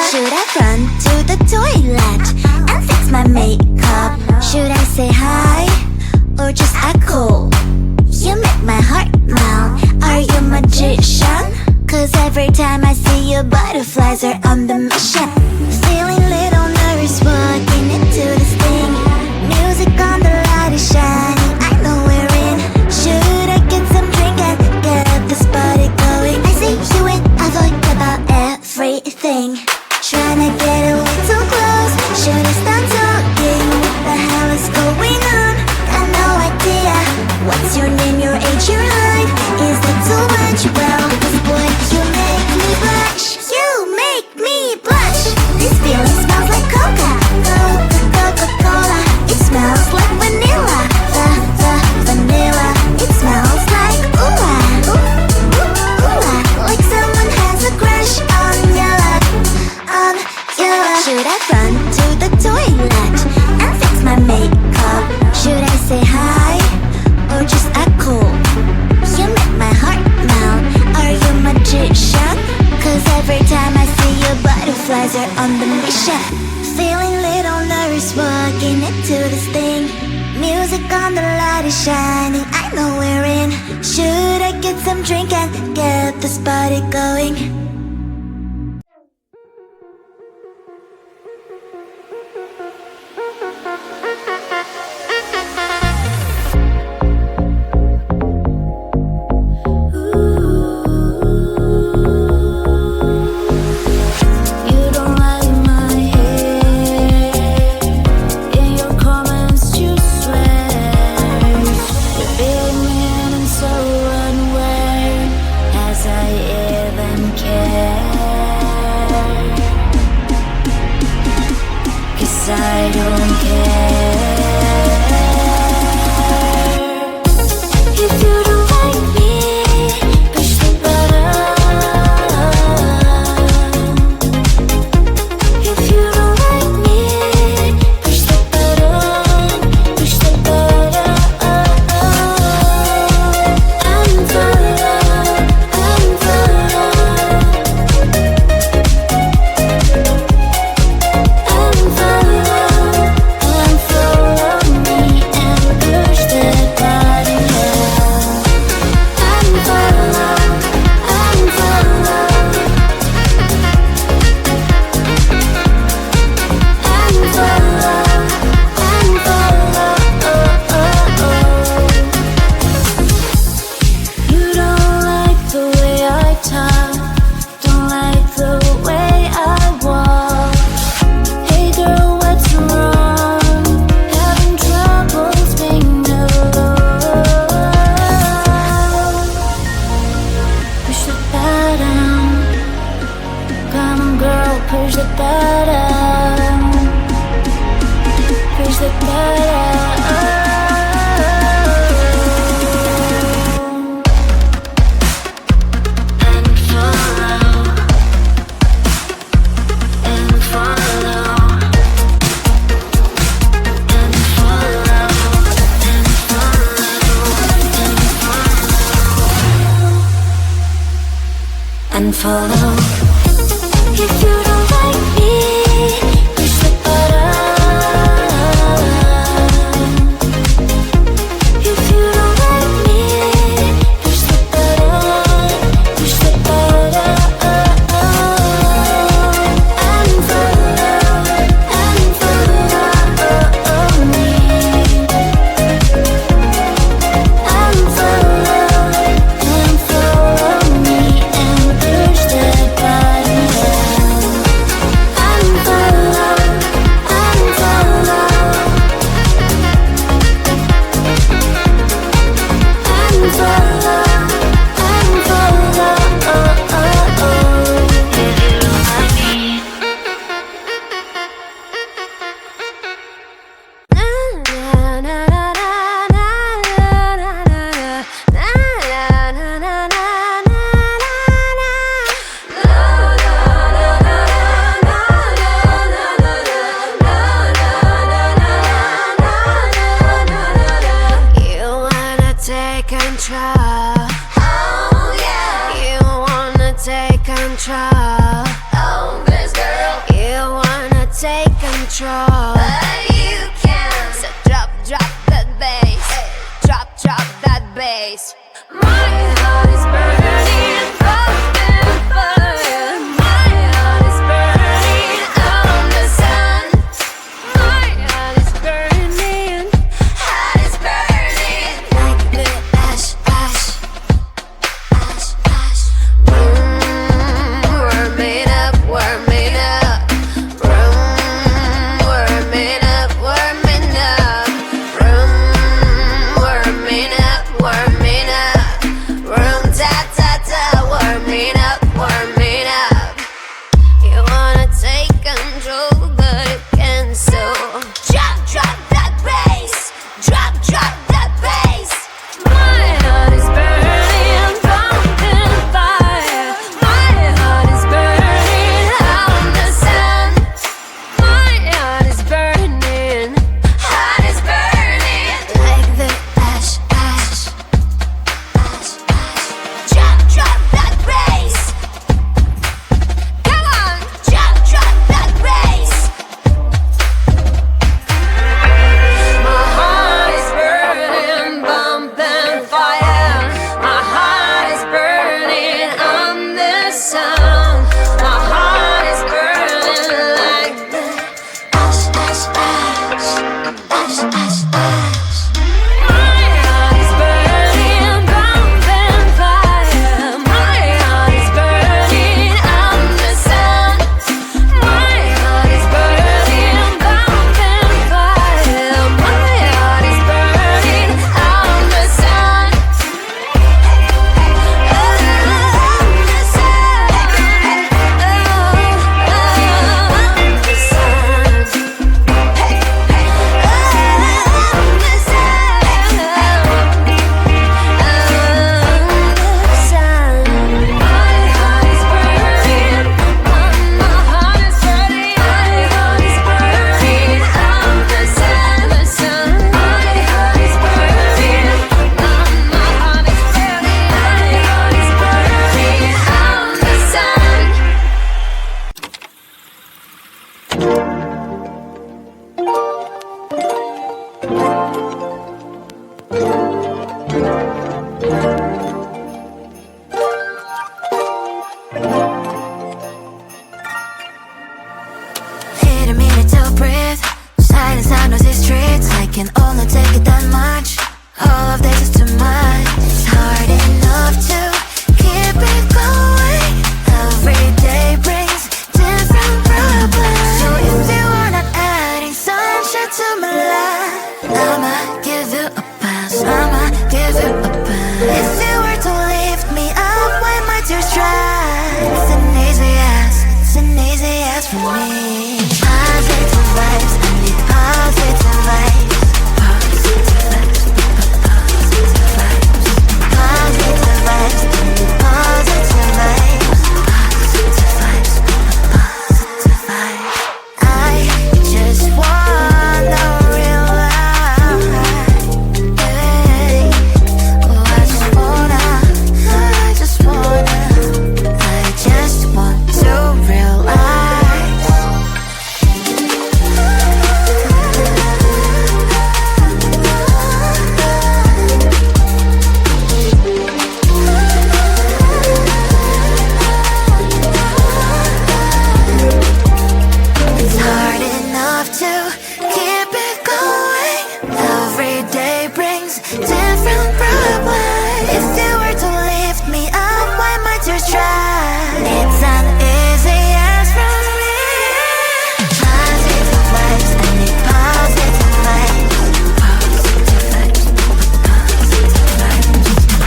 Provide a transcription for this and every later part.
Should I run to the toilet? affiliation. Feeling little nervous walking into this thing. Music on, the light is shining, I know we're in. Should I get some drink and get this party going? I don't care if you don't like me. Push the button. If you don't like me, push the button. Push the button. Unfollow, unfollow. Push the button. Push the button. And follow. And follow. And follow. And follow. And follow. If you don't like me, push the button. If you don't like me, push the button. Push the button. Unfollow, unfollow me. Unfollow, unfollow me and push the button. Oh yeah, you wanna take control. Oh, this girl, you wanna take control, but you can't. So drop that bass, hey. Drop that bass. My heart is burning up in fire. My heart is burning on the sun. My heart is burning, heart is burning like the ash. Warming up. Warming up. Room have to keep it going. Every day brings different problems. If you were to lift me up, why my tears dry? It's an easy yes from me. Positive vibes, I need positive vibes. Positive vibes, positive vibes.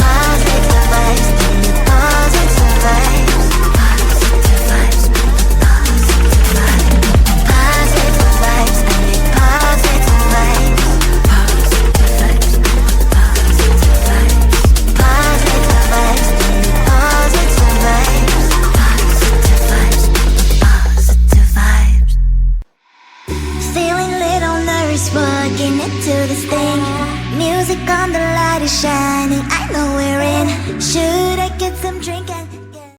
Positive vibes, I need positive vibes. Positive vibes, positive vibes. Positive vibes, I need positive vibes. Positive vibes, positive vibes. Positive vibes, I need positive vibes. Positive vibes, positive vibes. Feeling little nervous walking into this thing. Music on, the light is shining, I know we're in. Should I get some drink and